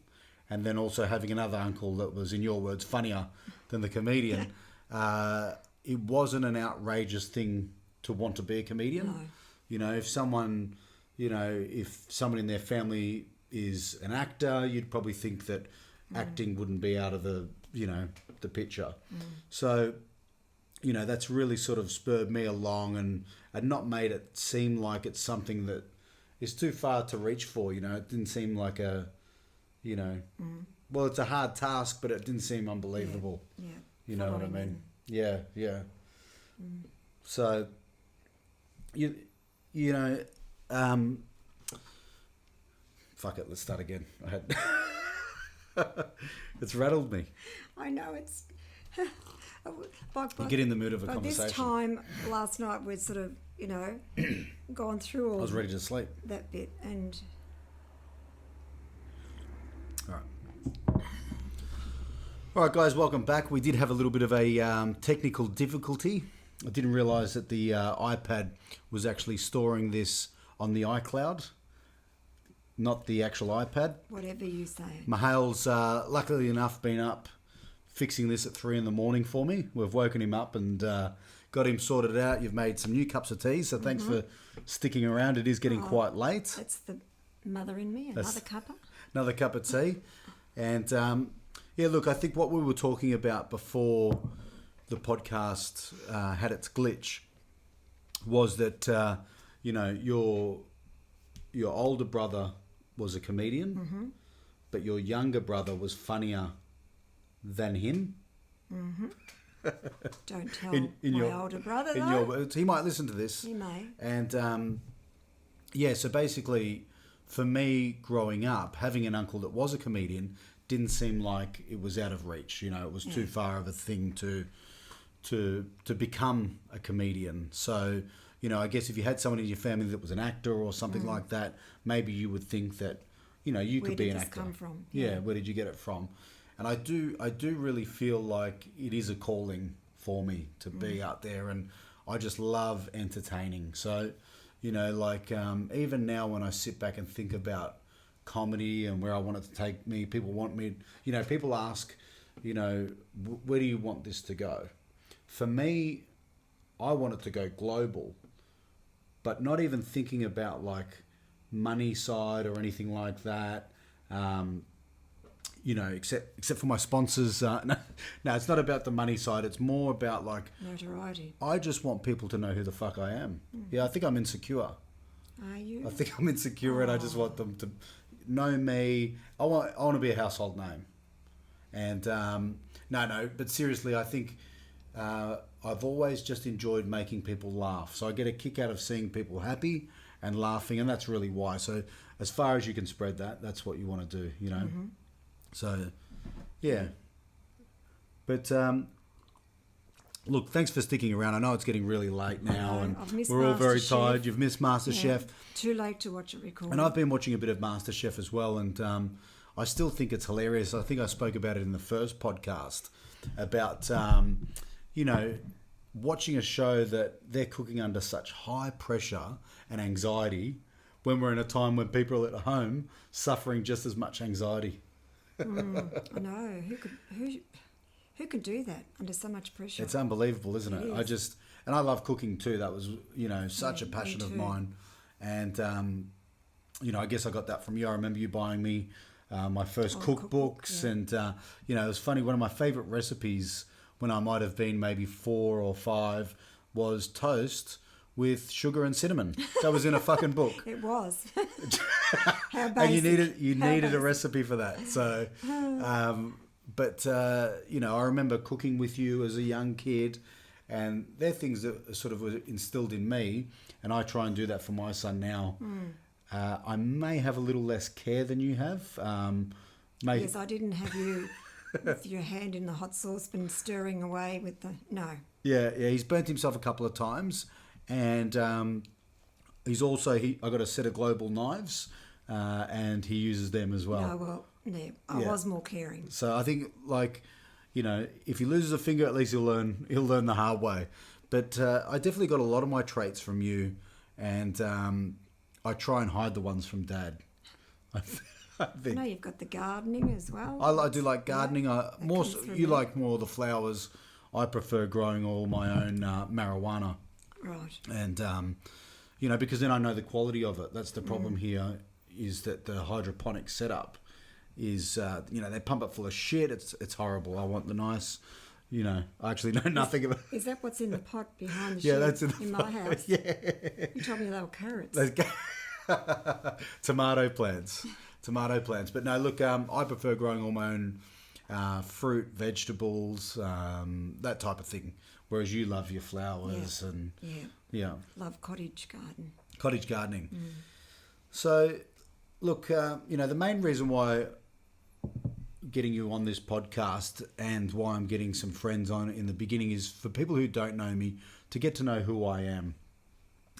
and then also having another uncle that was, in your words, funnier than the comedian, it wasn't an outrageous thing to want to be a comedian. No. If someone in their family is an actor, you'd probably think that acting wouldn't be out of the picture. So, that's really sort of spurred me along and not made it seem like it's something that is too far to reach for. It didn't seem like well, it's a hard task, but it didn't seem unbelievable. Yeah. You know what I mean? Yeah. So, fuck it, let's start again. It's rattled me. I know it's. You get in the mood of a conversation. This time last night we'd sort of, gone through all. I was ready to sleep. That bit and. All right, guys, welcome back. We did have a little bit of a technical difficulty I didn't realise that the iPad was actually storing this on the iCloud, not the actual iPad. Whatever you say. Mahal's luckily enough been up fixing this at 3 a.m. for me. We've woken him up and got him sorted out. You've made some new cups of tea, so thanks for sticking around. It is getting quite late. That's the mother in me, another cuppa. Another cup of tea. And yeah, look, I think what we were talking about before the podcast had its glitch was that, you know, your older brother was a comedian, but your younger brother was funnier than him. Don't tell my older brother, though. He might listen to this. He may. And, yeah, so basically, for me growing up, having an uncle that was a comedian didn't seem like it was out of reach. You know, it was too far of a thing to become a comedian. So, you know, I guess if you had someone in your family that was an actor or something like that, maybe you would think that, you know, you could be an actor. Where did this come from? Yeah, where did you get it from? And I do really feel like it is a calling for me to be out there, and I just love entertaining. So, you know, like even now when I sit back and think about comedy and where I want it to take me, people want me, you know, people ask, you know, where do you want this to go? For me, I want it to go global, but not even thinking about like money side or anything like that. You know, except for my sponsors. No, it's not about the money side. It's more about like notoriety. I just want people to know who the fuck I am. Yeah, I think I'm insecure. Are you? I think I'm insecure, and I just want them to know me. I want to be a household name. And no, but seriously, I think I've always just enjoyed making people laugh. So I get a kick out of seeing people happy and laughing, and that's really why. So as far as you can spread that, that's what you want to do, you know. So, yeah. But, look, thanks for sticking around. I know it's getting really late now, and we're all very tired. You've missed MasterChef. Yeah, too late to watch it recorded. And I've been watching a bit of MasterChef as well, and I still think it's hilarious. I think I spoke about it in the first podcast about, you know, watching a show that they're cooking under such high pressure and anxiety when we're in a time when people are at home suffering just as much anxiety. I know. Who could do that under so much pressure? It's unbelievable, isn't it? Is. I love cooking too. That was, you know, such a passion of mine. And, you know, I guess I got that from you. I remember you buying me my first cookbooks. And, you know, it was funny. One of my favourite recipes when I might have been maybe 4 or 5 was toast with sugar and cinnamon. That was in a fucking book. It was. How basic. And you needed a recipe for that. So, but you know, I remember cooking with you as a young kid, and they're things that sort of were instilled in me, and I try and do that for my son now. I may have a little less care than you have. Yes, I didn't have you with your hand in the hot saucepan stirring away with the... No. Yeah, he's burnt himself a couple of times. And he's also, I got a set of global knives, and he uses them as well. No, well, no, I was more caring. So I think, like, you know, if he loses a finger, at least he'll learn the hard way. But I definitely got a lot of my traits from you, and I try and hide the ones from Dad. I think. I know you've got the gardening as well. I do like gardening. You like more of the flowers. I prefer growing all my own marijuana. Right. And, you know, because then I know the quality of it. That's the problem here, is that the hydroponic setup is, you know, they pump it full of shit. It's horrible. I want the nice, you know, I actually know nothing about it. Is that what's in the pot behind the shed that's in my house? Yeah. You told me they were carrots. Tomato plants. But no, look, I prefer growing all my own fruit, vegetables, that type of thing. Whereas you love your flowers and love cottage gardening. So, look, you know, the main reason why getting you on this podcast and why I'm getting some friends on in the beginning is for people who don't know me to get to know who I am.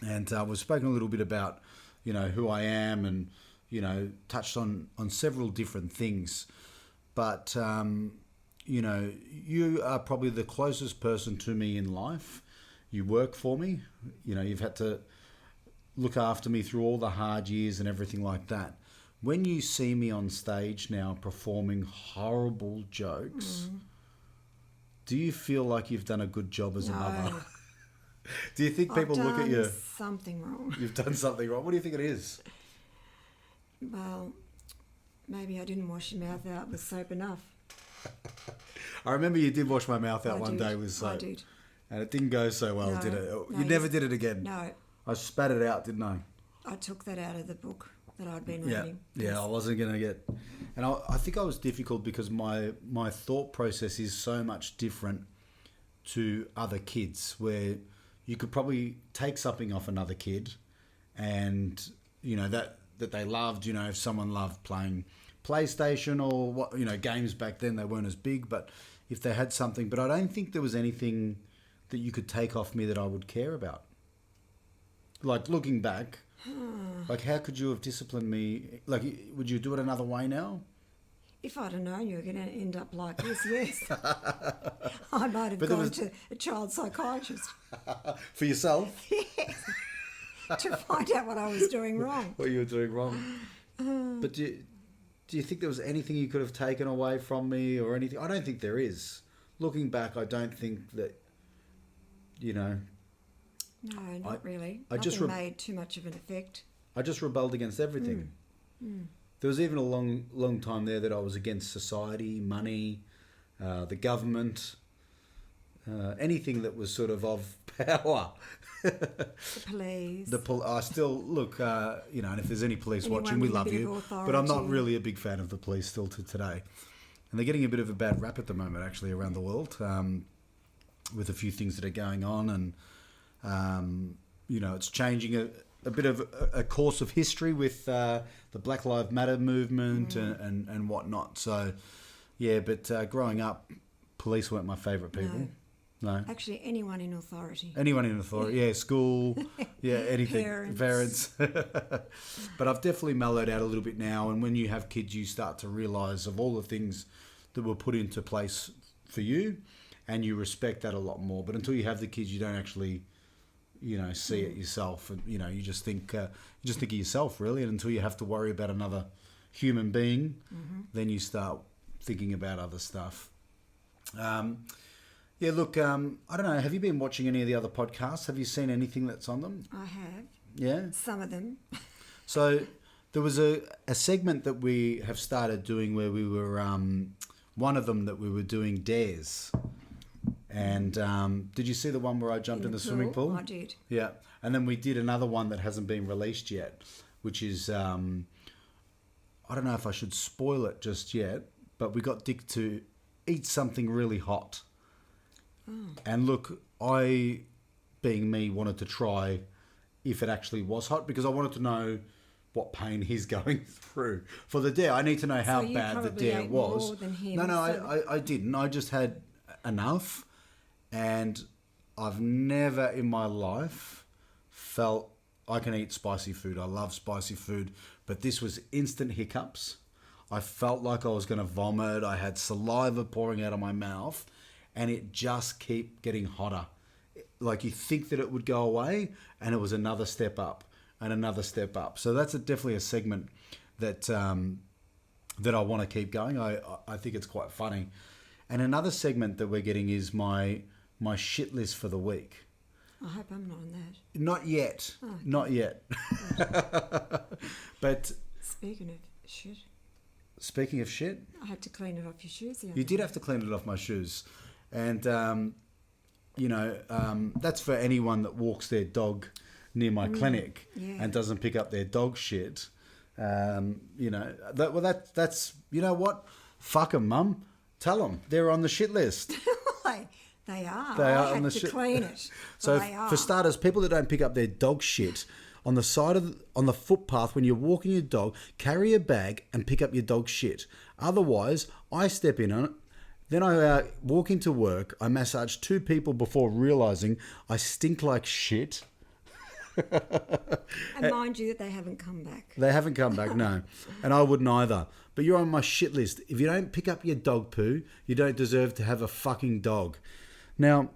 And we've spoken a little bit about, you know, who I am, and, you know, touched on several different things. But you know, you are probably the closest person to me in life. you work for me. You know, you've had to look after me through all the hard years and everything like that. When you see me on stage now performing horrible jokes, do you feel like you've done a good job as a mother? Do you think people look at you? I've done something wrong. You've done something wrong. What do you think it is? Well, maybe I didn't wash your mouth out with soap enough. I remember you did wash my mouth out one did. day with soap. I did. And it didn't go so well, No, did it? no, You never did it again. No, I spat it out, didn't I? I took that out of the book that I'd been Yeah, reading. yeah, I wasn't going to get... And I think I was difficult because my thought process is so much different to other kids, where you could probably take something off another kid and, you know, that they loved, you know, if someone loved playing PlayStation or, what, you know, games back then, they weren't as big, but if they had something... But I don't think there was anything that you could take off me that I would care about. Like, looking back... Like, how could you have disciplined me? Like, would you do it another way now? If I'd have known you were going to end up like this, yes. I might have gone to a child psychiatrist. For yourself? Yes. To find out what I was doing wrong. What you were doing wrong. But do you think there was anything you could have taken away from me or anything? I don't think there is. Looking back, I don't think that, you know... No, not really. I just made too much of an effect. I just rebelled against everything. There was even a long time there that I was against society, money, the government, anything that was sort of power. The police. I still look, you know, and if there's any police Anyone watching, we with a love bit you. of But I'm not authority. really a big fan of the police still to today. And they're getting a bit of a bad rap at the moment, actually, around the world, with a few things that are going on. And, you know, it's changing a bit of a course of history with the Black Lives Matter movement and whatnot. So, yeah, but growing up, police weren't my favourite people. No. Actually, anyone in authority. Anyone in authority, yeah, school, yeah, anything, Parents. But I've definitely mellowed out a little bit now, and when you have kids, you start to realise of all the things that were put into place for you, and you respect that a lot more. But until you have the kids, you don't actually, you know, see it yourself, and you know, you just think of yourself really, and until you have to worry about another human being, then you start thinking about other stuff. Yeah, look, I don't know. Have you been watching any of the other podcasts? Have you seen anything that's on them? I have. Yeah? Some of them. So there was a segment that we have started doing where we were, one of them that we were doing dares. And did you see the one where I jumped in the swimming pool? I did. Yeah. And then we did another one that hasn't been released yet, which is, I don't know if I should spoil it just yet, but we got Dick to eat something really hot. And look, I, being me, wanted to try if it actually was hot because I wanted to know what pain he's going through. For the dare, I need to know how So you bad the probably dare ate was. more than him, No, so- I didn't. I just had enough. And I've never in my life felt I can eat spicy food. I love spicy food. But this was instant hiccups. I felt like I was going to vomit. I had saliva pouring out of my mouth. And it just kept getting hotter. Like you think that it would go away, and it was another step up and another step up. So that's definitely a segment that that I want to keep going. I think it's quite funny. And another segment that we're getting is my shit list for the week. I hope I'm not on that. Not yet. Oh. Not yet. But Speaking of shit, speaking of shit, I had to clean it off your shoes the other you did day. have to clean it off my shoes. And, you know, that's for anyone that walks their dog near my clinic yeah. and doesn't pick up their dog shit. You know, that's, you know what? Fuck them, Mum. Tell them. They're on the shit list. They are. They are I on the had to shit. clean it. So They are. for starters, people that don't pick up their dog shit on the side of on the footpath when you're walking your dog, carry a bag and pick up your dog shit. Otherwise, I step in on it. Then I walk into work. I massage 2 people before realizing I stink like shit. And mind you, that they haven't come back. They haven't come back, no. And I wouldn't either. But you're on my shit list. If you don't pick up your dog poo, you don't deserve to have a fucking dog. Now,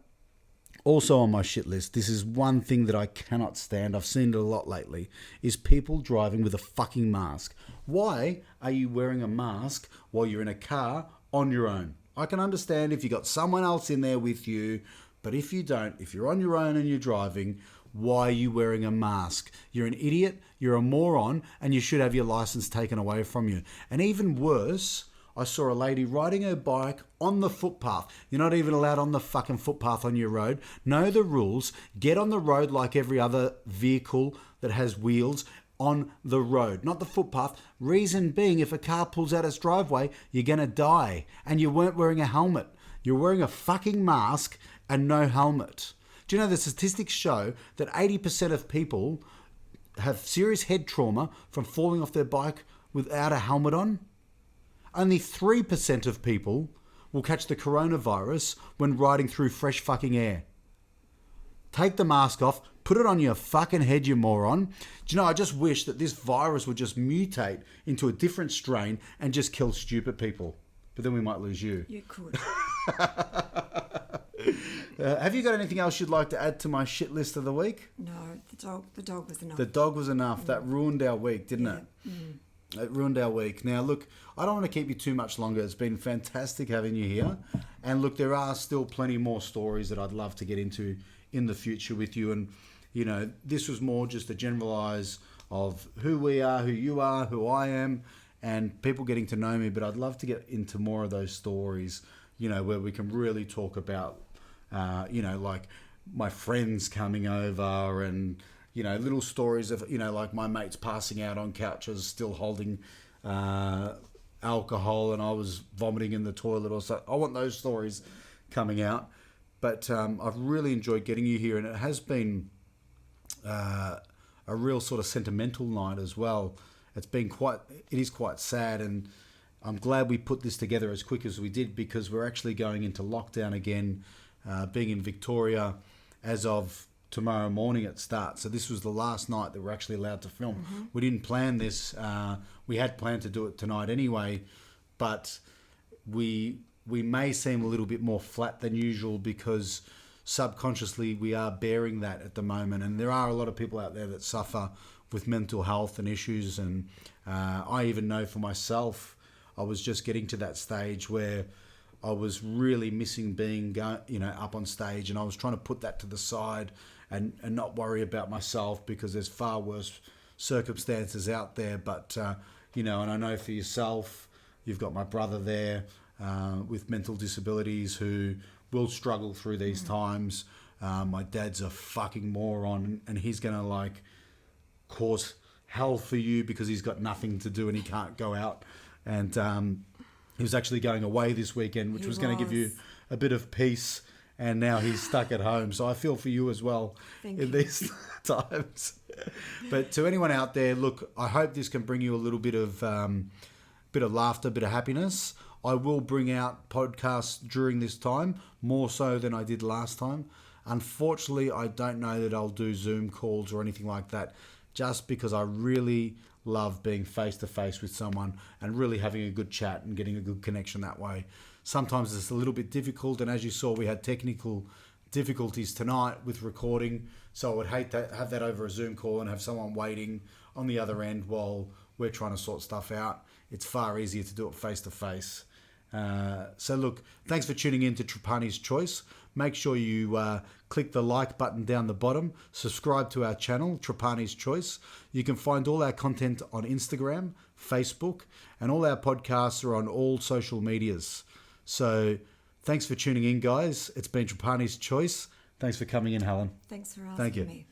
Also on my shit list, this is one thing that I cannot stand. I've seen it a lot lately, is people driving with a fucking mask. Why are you wearing a mask while you're in a car on your own? I can understand if you got someone else in there with you, but if you don't, if you're on your own and you're driving, why are you wearing a mask? You're an idiot, you're a moron, and you should have your license taken away from you. And even worse, I saw a lady riding her bike on the footpath. You're not even allowed on the fucking footpath on your road. Know the rules. Get on the road like every other vehicle that has wheels on the road, not the footpath. Reason being, if a car pulls out its driveway, you're going to die. And you weren't wearing a helmet. You're wearing a fucking mask and no helmet. Do you know the statistics show that 80% of people have serious head trauma from falling off their bike without a helmet on? Only 3% of people will catch the coronavirus when riding through fresh fucking air. Take the mask off, put it on your fucking head, you moron. Do you know, I just wish that this virus would just mutate into a different strain and just kill stupid people. But then we might lose you. You could. Have you got anything else you'd like to add to my shit list of the week? No, the dog was enough. The dog was enough. That ruined our week, didn't it? It ruined our week. Now, look, I don't want to keep you too much longer. It's been fantastic having you here. And look, there are still plenty more stories that I'd love to get into in the future with you. And, you know, this was more just a generalise of who we are, who you are, who I am, and people getting to know me. But I'd love to get into more of those stories, you know, where we can really talk about, you know, like my friends coming over and, you know, little stories of, you know, like my mates passing out on couches, still holding alcohol, and I was vomiting in the toilet or so. I want those stories coming out. But I've really enjoyed getting you here, and it has been a real sort of sentimental night as well. It is quite sad, and I'm glad we put this together as quick as we did, because we're actually going into lockdown again, being in Victoria as of tomorrow morning it starts. So this was the last night that we're actually allowed to film. Mm-hmm. We didn't plan this. We had planned to do it tonight anyway, but we may seem a little bit more flat than usual because subconsciously we are bearing that at the moment. And there are a lot of people out there that suffer with mental health and issues. And I even know for myself, I was just getting to that stage where I was really missing being, you know, up on stage, and I was trying to put that to the side and not worry about myself, because there's far worse circumstances out there. But, you know, and I know for yourself, you've got my brother there with mental disabilities who will struggle through these times. My dad's a fucking moron, and he's going to like cause hell for you because he's got nothing to do and he can't go out. And he was actually going away this weekend, which was going to give you a bit of peace. And now he's stuck at home. So I feel for you as well in these times. But to anyone out there, look, I hope this can bring you a little bit of laughter, bit of happiness. I will bring out podcasts during this time, more so than I did last time. Unfortunately, I don't know that I'll do Zoom calls or anything like that, just because I really love being face-to-face with someone and really having a good chat and getting a good connection that way. Sometimes it's a little bit difficult, and as you saw, we had technical difficulties tonight with recording, so I would hate to have that over a Zoom call and have someone waiting on the other end while we're trying to sort stuff out. It's far easier to do it face-to-face. So look, thanks for tuning in to Trapani's Choice. Make sure you click the like button down the bottom. Subscribe to our channel, Trapani's Choice. You can find all our content on Instagram, Facebook, and all our podcasts are on all social medias. So thanks for tuning in, guys. It's been Trapani's Choice. Thanks for coming in, Helen. Thanks for asking me.